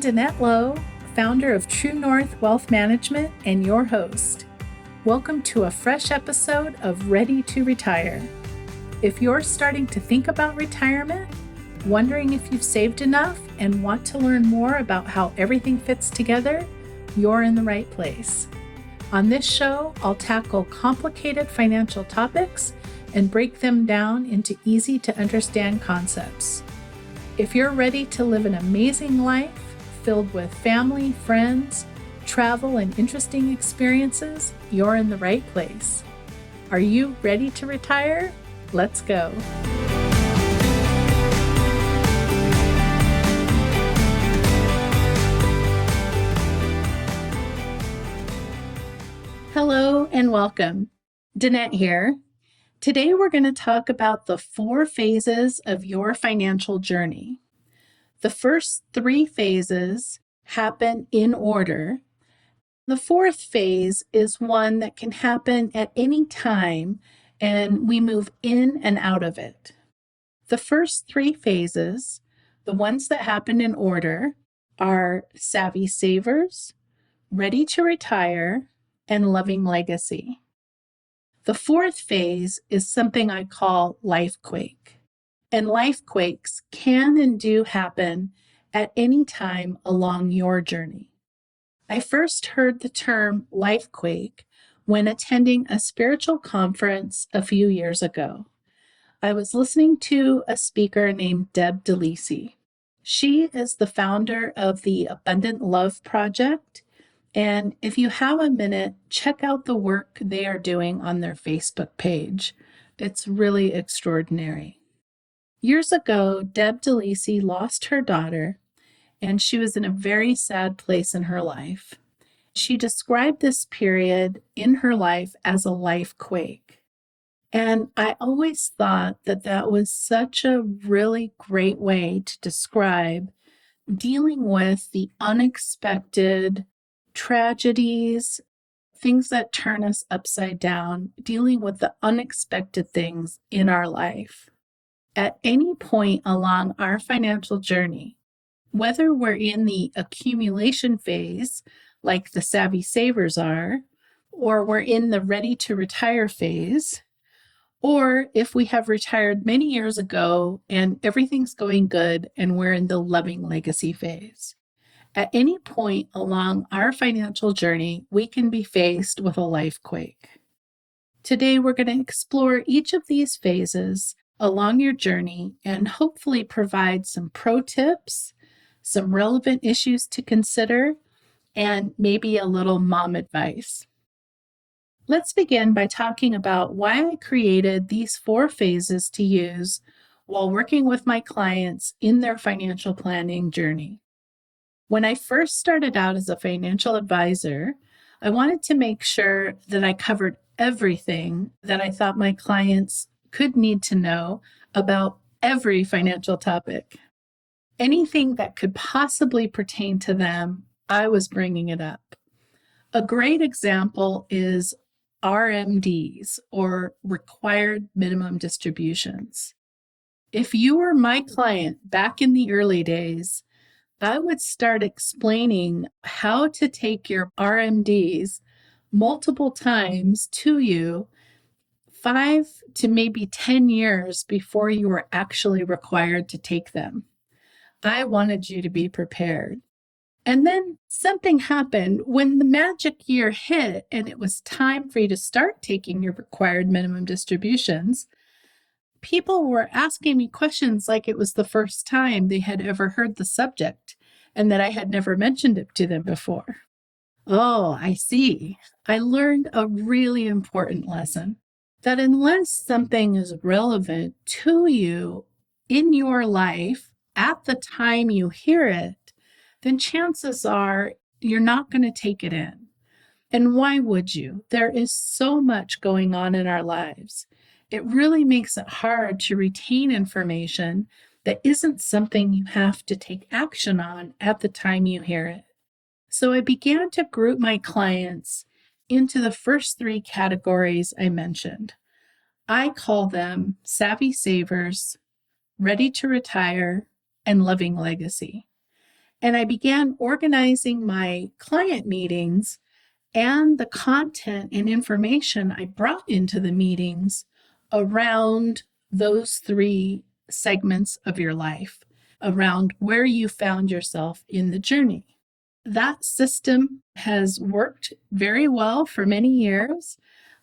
I'm Danette Lowe, founder of True North Wealth Management and your host. Welcome to a fresh episode of Ready to Retire. If you're starting to think about retirement, wondering if you've saved enough, and want to learn more about how everything fits together, you're in the right place. On this show, I'll tackle complicated financial topics and break them down into easy to understand concepts. If you're ready to live an amazing life filled with family, friends, travel, and interesting experiences, you're in the right place. Are you ready to retire? Let's go. Hello and welcome. Danette here. Today we're going to talk about the 4 phases of your financial journey. The first 3 phases happen in order. The 4th phase is one that can happen at any time, and we move in and out of it. The first 3 phases, the ones that happen in order, are savvy savers, ready to retire, and loving legacy. The 4th phase is something I call life quake. And life quakes can and do happen at any time along your journey. I first heard the term life quake when attending a spiritual conference a few years ago. I was listening to a speaker named Danette Lowe. She is the founder of the Abundant Love Project. And if you have a minute, check out the work they are doing on their Facebook page. It's really extraordinary. Years ago, Danette Lowe lost her daughter, and she was in a very sad place in her life. She described this period in her life as a life quake. And I always thought that that was such a really great way to describe dealing with the unexpected tragedies, things that turn us upside down, dealing with the unexpected things in our life. At any point along our financial journey, whether we're in the accumulation phase, like the savvy savers are, or we're in the ready to retire phase, or if we have retired many years ago and everything's going good and we're in the loving legacy phase. At any point along our financial journey, we can be faced with a life quake. Today, we're going to explore each of these phases along your journey and hopefully provide some pro tips, some relevant issues to consider, and maybe a little mom advice. Let's begin by talking about why I created these 4 phases to use while working with my clients in their financial planning journey. When I first started out as a financial advisor, I wanted to make sure that I covered everything that I thought my clients could need to know about every financial topic. Anything that could possibly pertain to them, I was bringing it up. A great example is RMDs, or required minimum distributions. If you were my client back in the early days, I would start explaining how to take your RMDs multiple times to you 5 to maybe 10 years before you were actually required to take them. I wanted you to be prepared. And then something happened when the magic year hit and it was time for you to start taking your required minimum distributions. People were asking me questions like it was the first time they had ever heard the subject and that I had never mentioned it to them before. Oh, I see. I learned a really important lesson that unless something is relevant to you in your life at the time you hear it, then chances are you're not going to take it in. And why would you? There is so much going on in our lives. It really makes it hard to retain information that isn't something you have to take action on at the time you hear it. So I began to group my clients into the first 3 categories I mentioned. I call them savvy savers, ready to retire, and loving legacy. And I began organizing my client meetings and the content and information I brought into the meetings around those three segments of your life, around where you found yourself in the journey. That system has worked very well for many years.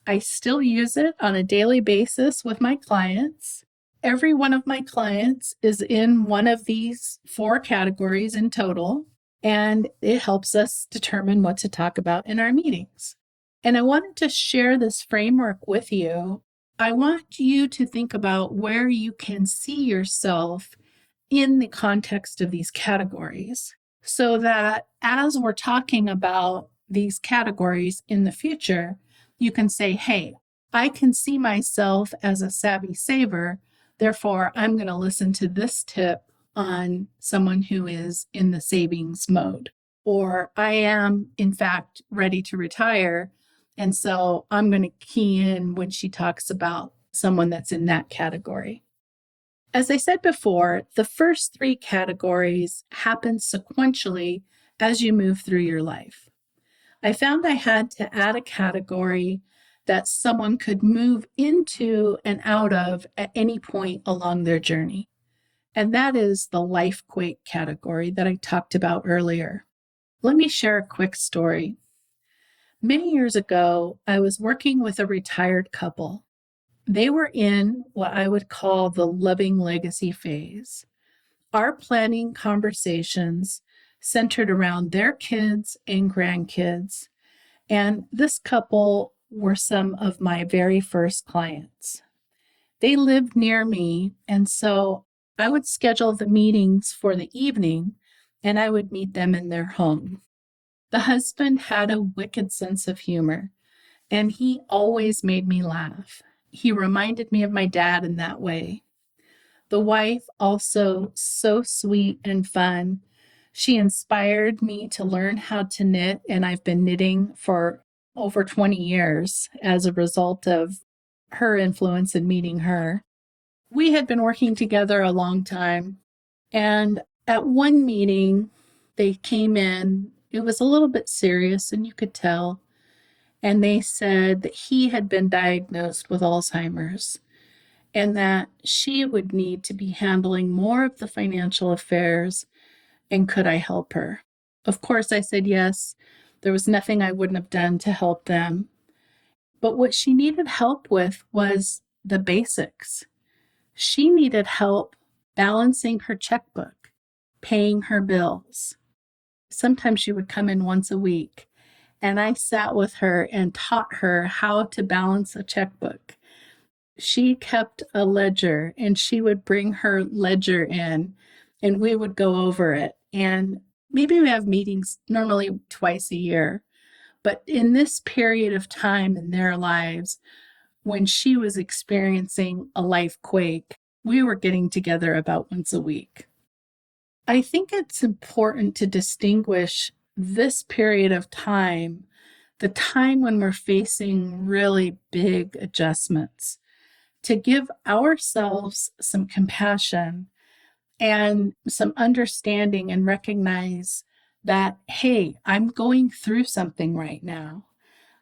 I still use it on a daily basis with my clients. Every one of my clients is in one of these four categories in total, and it helps us determine what to talk about in our meetings. And I wanted to share this framework with you. I want you to think about where you can see yourself in the context of these categories, so that as we're talking about these categories in the future, you can say, hey, I can see myself as a savvy saver. Therefore, I'm going to listen to this tip on someone who is in the savings mode. Or I am, in fact, ready to retire. And so I'm going to key in when she talks about someone that's in that category. As I said before, the first three categories happen sequentially as you move through your life. I found I had to add a category that someone could move into and out of at any point along their journey. And that is the life quake category that I talked about earlier. Let me share a quick story. Many years ago, I was working with a retired couple. They were in what I would call the loving legacy phase. Our planning conversations centered around their kids and grandkids, and this couple were some of my very first clients. They lived near me, and so I would schedule the meetings for the evening, and I would meet them in their home. The husband had a wicked sense of humor, and he always made me laugh. He reminded me of my dad in that way. The wife, also so sweet and fun. She inspired me to learn how to knit, and I've been knitting for over 20 years as a result of her influence in meeting her. We had been working together a long time, and at one meeting, they came in. It was a little bit serious, and you could tell. And they said that he had been diagnosed with Alzheimer's and that she would need to be handling more of the financial affairs, and could I help her? Of course, I said yes. There was nothing I wouldn't have done to help them. But what she needed help with was the basics. She needed help balancing her checkbook, paying her bills. Sometimes she would come in once a week, and I sat with her and taught her how to balance a checkbook. She kept a ledger, and she would bring her ledger in, and we would go over it. And maybe we have meetings normally twice a year. But in this period of time in their lives, when she was experiencing a life quake, we were getting together about once a week. I think it's important to distinguish this period of time, the time when we're facing really big adjustments, to give ourselves some compassion and some understanding and recognize that, hey, I'm going through something right now.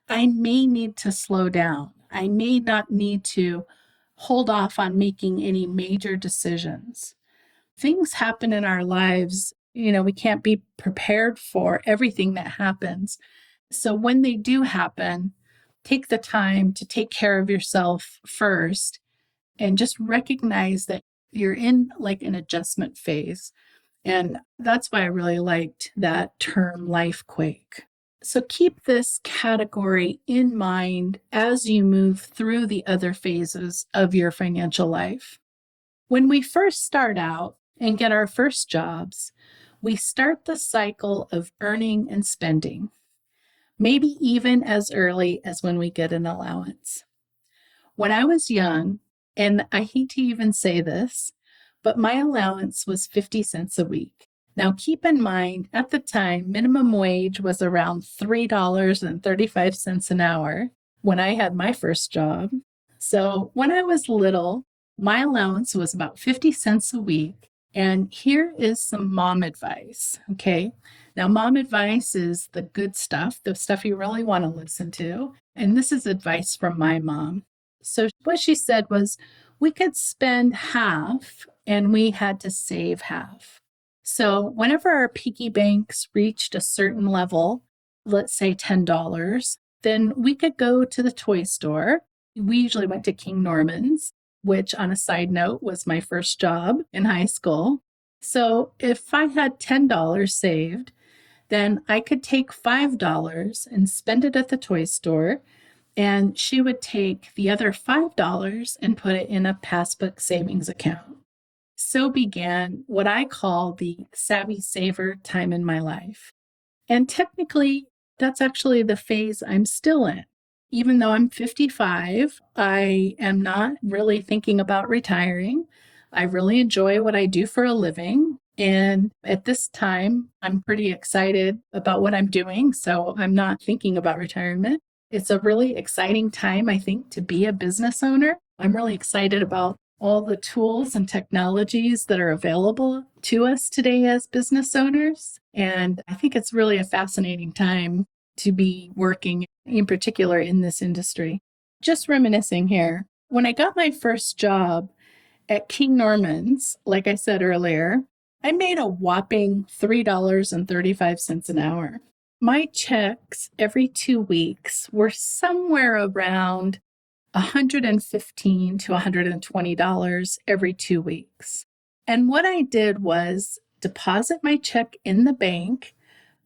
I may need to slow down. I may not need to hold off on making any major decisions. Things happen in our lives, we can't be prepared for everything that happens. So when they do happen, take the time to take care of yourself first and just recognize that you're in like an adjustment phase. And that's why I really liked that term life quake. So keep this category in mind as you move through the other phases of your financial life. When we first start out and get our first jobs, we start the cycle of earning and spending, maybe even as early as when we get an allowance. When I was young, and I hate to even say this, but my allowance was 50 cents a week. Now, keep in mind, at the time, minimum wage was around $3.35 an hour when I had my first job. So when I was little, my allowance was about 50 cents a week, And here is some mom advice. Okay. Now, mom advice is the good stuff, the stuff you really want to listen to. And this is advice from my mom. So, what she said was we could spend half and we had to save half. So, whenever our piggy banks reached a certain level, let's say $10, then we could go to the toy store. We usually went to King Norman's, which on a side note was my first job in high school. So if I had $10 saved, then I could take $5 and spend it at the toy store. And she would take the other $5 and put it in a passbook savings account. So began what I call the savvy saver time in my life. And technically, that's actually the phase I'm still in. Even though I'm 55, I am not really thinking about retiring. I really enjoy what I do for a living. And at this time, I'm pretty excited about what I'm doing. So I'm not thinking about retirement. It's a really exciting time, I think, to be a business owner. I'm really excited about all the tools and technologies that are available to us today as business owners. And I think it's really a fascinating time to be working, in particular in this industry. Just reminiscing here, when I got my first job at King Norman's, like I said earlier, I made a whopping $3.35 an hour. My checks every 2 weeks were somewhere around $115 to $120 every 2 weeks. And what I did was deposit my check in the bank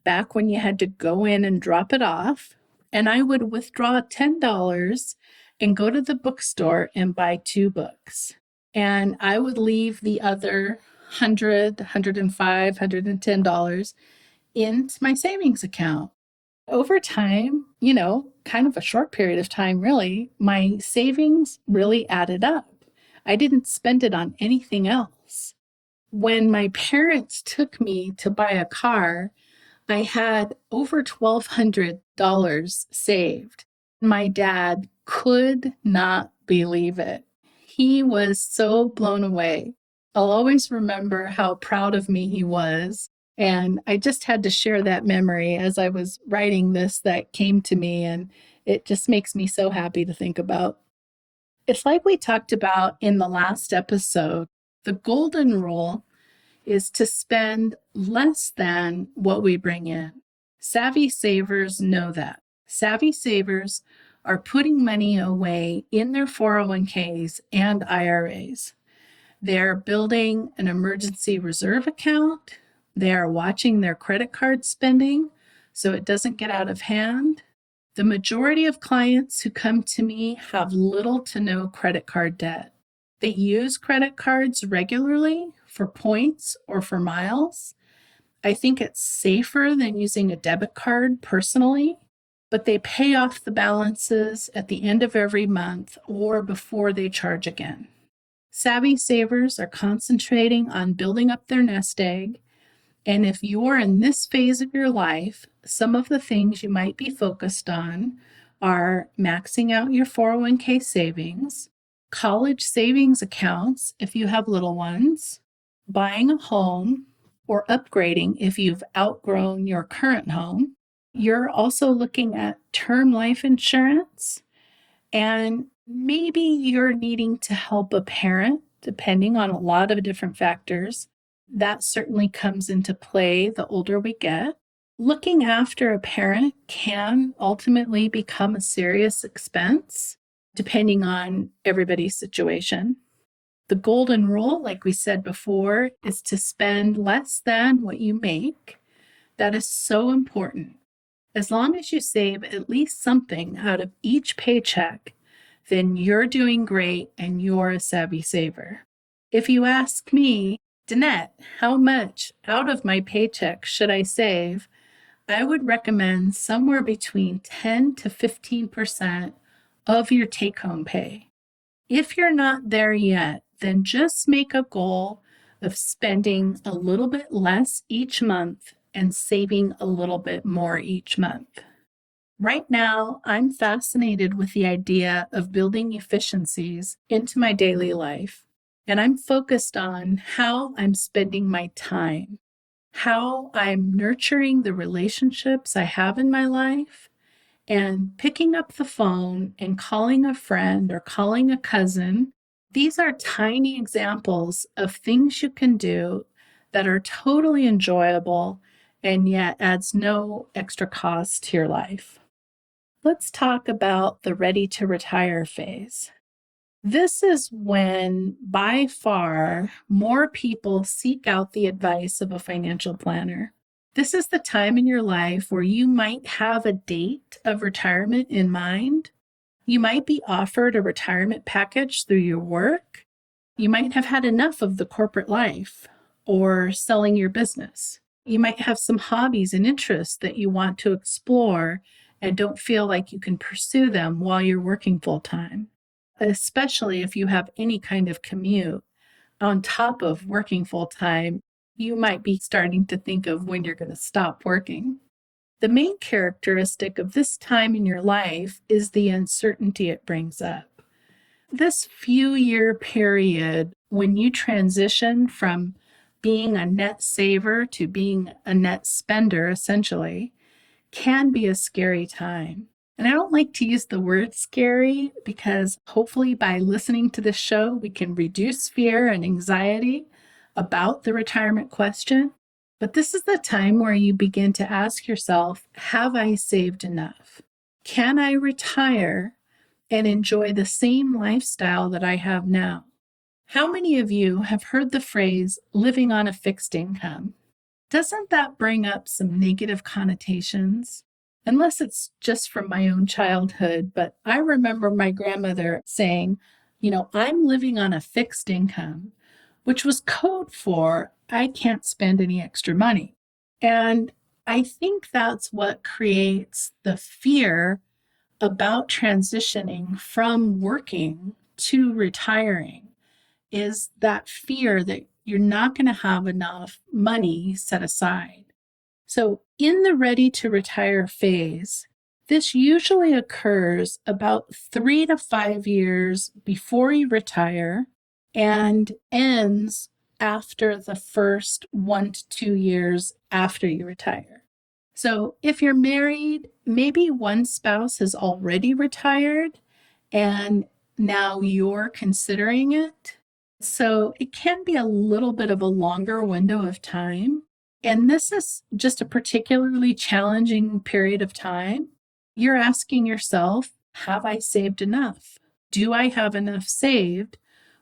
back when you had to go in and drop it off. And I would withdraw $10 and go to the bookstore and buy 2 books. And I would leave the other $100, $105, $110 into my savings account. Over time, kind of a short period of time, really, my savings really added up. I didn't spend it on anything else. When my parents took me to buy a car, I had over $1,200 saved. My dad could not believe it. He was so blown away. I'll always remember how proud of me he was. And I just had to share that memory as I was writing this that came to me. And it just makes me so happy to think about. It's like we talked about in the last episode, the golden rule is to spend less than what we bring in. Savvy savers know that. Savvy savers are putting money away in their 401ks and IRAs. They're building an emergency reserve account. They are watching their credit card spending so it doesn't get out of hand. The majority of clients who come to me have little to no credit card debt. They use credit cards regularly for points or for miles. I think it's safer than using a debit card personally, but they pay off the balances at the end of every month or before they charge again. Savvy savers are concentrating on building up their nest egg. And if you're in this phase of your life, some of the things you might be focused on are maxing out your 401k savings, college savings accounts if you have little ones, buying a home, or upgrading if you've outgrown your current home. You're also looking at term life insurance, and maybe you're needing to help a parent, depending on a lot of different factors. That certainly comes into play the older we get. Looking after a parent can ultimately become a serious expense, depending on everybody's situation. The golden rule, like we said before, is to spend less than what you make. That is so important. As long as you save at least something out of each paycheck, then you're doing great and you're a savvy saver. If you ask me, Danette, how much out of my paycheck should I save? I would recommend somewhere between 10 to 15% of your take-home pay. If you're not there yet, then just make a goal of spending a little bit less each month and saving a little bit more each month. Right now, I'm fascinated with the idea of building efficiencies into my daily life. And I'm focused on how I'm spending my time, how I'm nurturing the relationships I have in my life, and picking up the phone and calling a friend or calling a cousin. These are tiny examples of things you can do that are totally enjoyable and yet adds no extra cost to your life. Let's talk about the ready to retire phase. This is when, by far, more people seek out the advice of a financial planner. This is the time in your life where you might have a date of retirement in mind. You might be offered a retirement package through your work. You might have had enough of the corporate life or selling your business. You might have some hobbies and interests that you want to explore and don't feel like you can pursue them while you're working full time, especially if you have any kind of commute. On top of working full time, you might be starting to think of when you're going to stop working. The main characteristic of this time in your life is the uncertainty it brings up. This few year period when you transition from being a net saver to being a net spender, essentially, can be a scary time. And I don't like to use the word scary because hopefully by listening to this show, we can reduce fear and anxiety about the retirement question. But this is the time where you begin to ask yourself, have I saved enough? Can I retire and enjoy the same lifestyle that I have now? How many of you have heard the phrase living on a fixed income? Doesn't that bring up some negative connotations? Unless it's just from my own childhood, but I remember my grandmother saying, I'm living on a fixed income, which was code for I can't spend any extra money. And I think that's what creates the fear about transitioning from working to retiring, is that fear that you're not going to have enough money set aside. So in the ready to retire phase, this usually occurs about 3 to 5 years before you retire and ends after the first 1 to 2 years after you retire. So if you're married, maybe one spouse has already retired and now you're considering it. So it can be a little bit of a longer window of time. And this is just a particularly challenging period of time. You're asking yourself, have I saved enough? Do I have enough saved?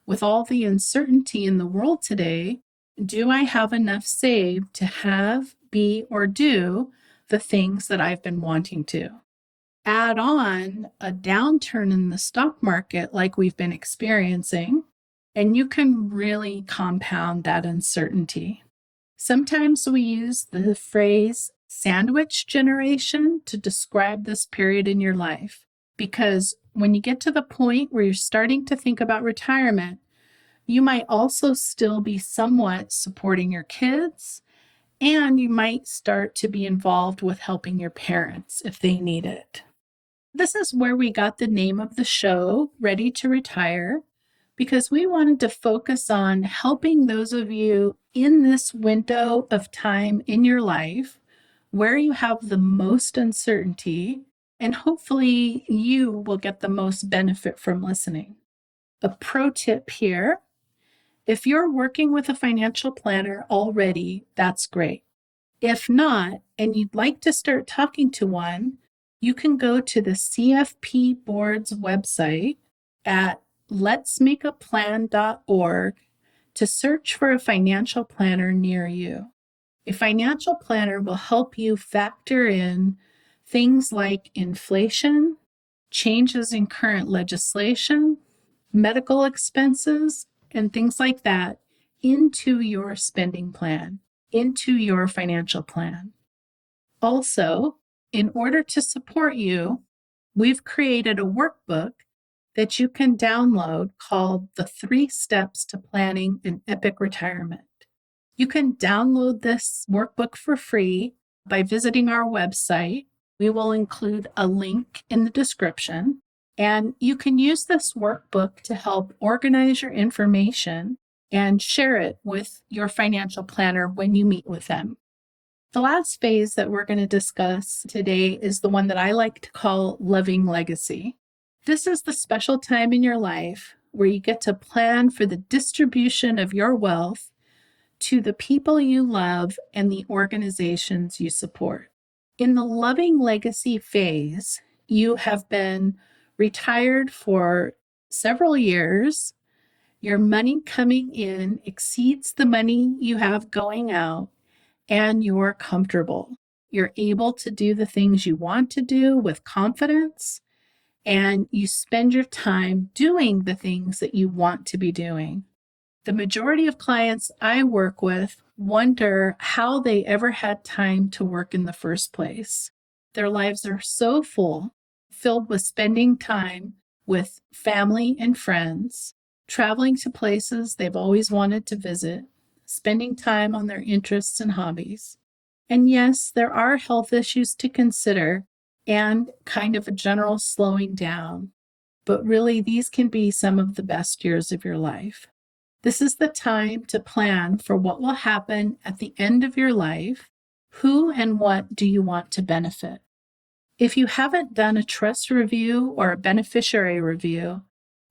With all the uncertainty in the world today, do I have enough saved to have, be, or do the things that I've been wanting to? Add on a downturn in the stock market like we've been experiencing, and you can really compound that uncertainty. Sometimes we use the phrase sandwich generation to describe this period in your life, because when you get to the point where you're starting to think about retirement, you might also still be somewhat supporting your kids, and you might start to be involved with helping your parents if they need it. This is where we got the name of the show, Ready to Retire, because we wanted to focus on helping those of you in this window of time in your life where you have the most uncertainty, and hopefully you will get the most benefit from listening. A pro tip here: if you're working with a financial planner already, that's great. If not, and you'd like to start talking to one, you can go to the CFP Board's website at letsmakeaplan.org to search for a financial planner near you. A financial planner will help you factor in things like inflation, changes in current legislation, medical expenses, and things like that into your spending plan, into your financial plan. Also, in order to support you, we've created a workbook that you can download called The 3 Steps to Planning an Epic Retirement. You can download this workbook for free by visiting our website. We will include a link in the description, and you can use this workbook to help organize your information and share it with your financial planner when you meet with them. The last phase that we're going to discuss today is the one that I like to call loving legacy. This is the special time in your life where you get to plan for the distribution of your wealth to the people you love and the organizations you support. In the loving legacy phase, you have been retired for several years. Your money coming in exceeds the money you have going out, and you're comfortable. You're able to do the things you want to do with confidence, and you spend your time doing the things that you want to be doing. The majority of clients I work with wonder how they ever had time to work in the first place. Their lives are so full, filled with spending time with family and friends, traveling to places they've always wanted to visit, spending time on their interests and hobbies. And yes, there are health issues to consider and kind of a general slowing down, but really these can be some of the best years of your life. This is the time to plan for what will happen at the end of your life. Who and what do you want to benefit? If you haven't done a trust review or a beneficiary review,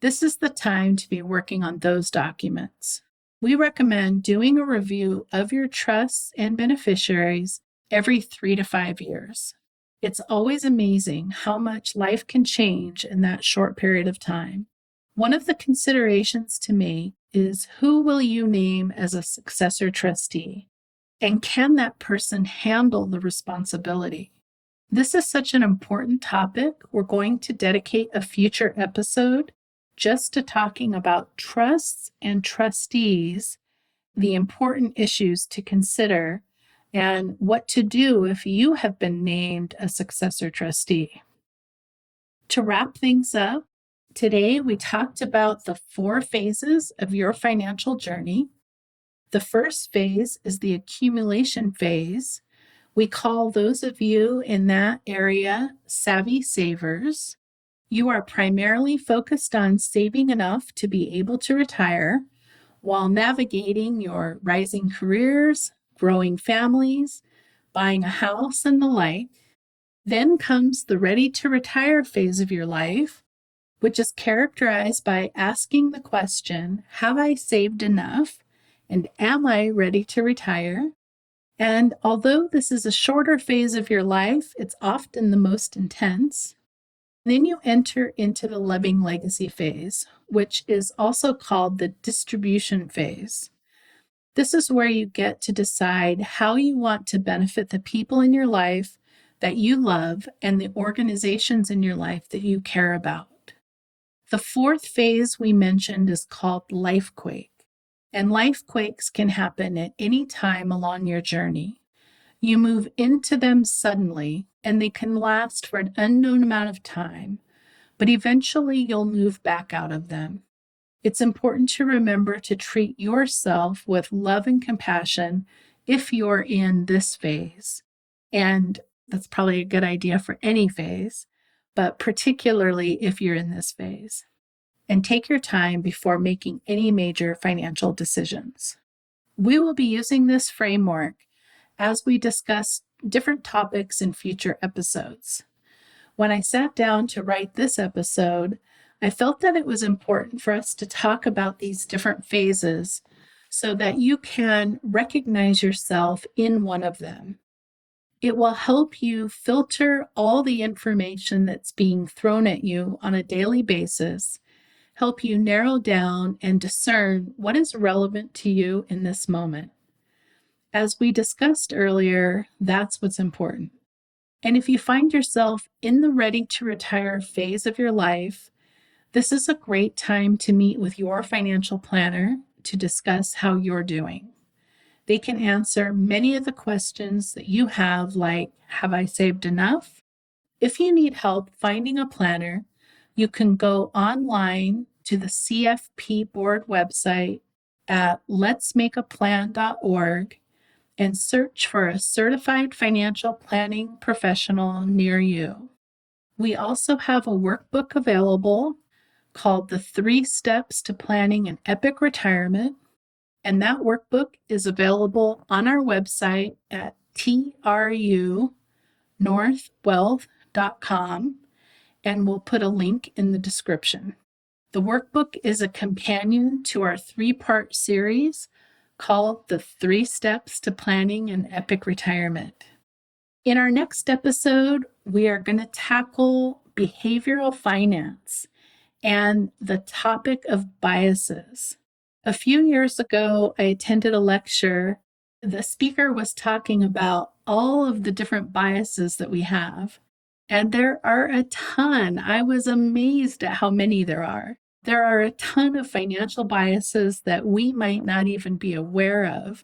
this is the time to be working on those documents. We recommend doing a review of your trusts and beneficiaries every 3 to 5 years. It's always amazing how much life can change in that short period of time. One of the considerations to me is who will you name as a successor trustee? And can that person handle the responsibility? This is such an important topic. We're going to dedicate a future episode just to talking about trusts and trustees, the important issues to consider, and what to do if you have been named a successor trustee. To wrap things up, today we talked about the 4 phases of your financial journey. The first phase is the accumulation phase. We call those of you in that area savvy savers. You are primarily focused on saving enough to be able to retire while navigating your rising careers, growing families, buying a house, and the like. Then comes the ready to retire phase of your life, which is characterized by asking the question, have I saved enough? And am I ready to retire? And although this is a shorter phase of your life, it's often the most intense. Then you enter into the loving legacy phase, which is also called the distribution phase. This is where you get to decide how you want to benefit the people in your life that you love and the organizations in your life that you care about. The 4th phase we mentioned is called lifequake, and lifequakes can happen at any time along your journey. You move into them suddenly, and they can last for an unknown amount of time, but eventually you'll move back out of them. It's important to remember to treat yourself with love and compassion if you're in this phase. And that's probably a good idea for any phase, but particularly if you're in this phase. And take your time before making any major financial decisions. We will be using this framework as we discuss different topics in future episodes. When I sat down to write this episode, I felt that it was important for us to talk about these different phases so that you can recognize yourself in one of them. It will help you filter all the information that's being thrown at you on a daily basis, help you narrow down and discern what is relevant to you in this moment. As we discussed earlier, that's what's important. And if you find yourself in the ready to retire phase of your life, this is a great time to meet with your financial planner to discuss how you're doing. They can answer many of the questions that you have, like, have I saved enough? If you need help finding a planner, you can go online to the CFP board website at letsmakeaplan.org and search for a certified financial planning professional near you. We also have a workbook available called The 3 Steps to Planning an Epic Retirement. And that workbook is available on our website at trunorthwealth.com, and we'll put a link in the description. The workbook is a companion to our 3-part series called The 3 Steps to Planning an Epic Retirement. In our next episode, we are going to tackle behavioral finance and the topic of biases. A few years ago, I attended a lecture. The speaker was talking about all of the different biases that we have. And there are a ton. I was amazed at how many there are. There are a ton of financial biases that we might not even be aware of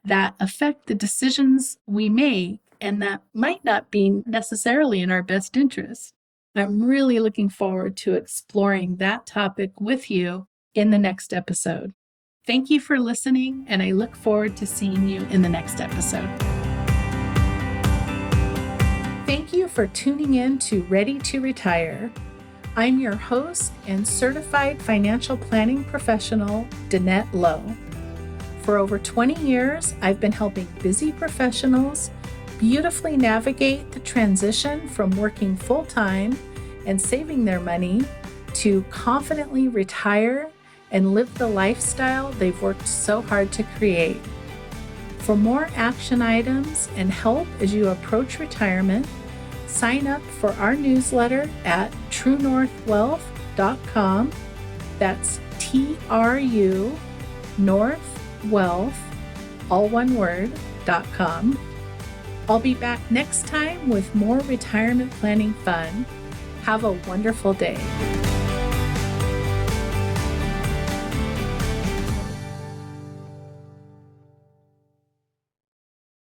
that affect the decisions we make and that might not be necessarily in our best interest. I'm really looking forward to exploring that topic with you in the next episode. Thank you for listening, and I look forward to seeing you in the next episode. Thank you for tuning in to Ready to Retire. I'm your host and certified financial planning professional, Danette Lowe. For over 20 years, I've been helping busy professionals beautifully navigate the transition from working full-time and saving their money to confidently retire and live the lifestyle they've worked so hard to create. For more action items and help as you approach retirement, sign up for our newsletter at trunorthwealth.com. That's TRU Northwealth, all one word, .com. I'll be back next time with more retirement planning fun. Have a wonderful day.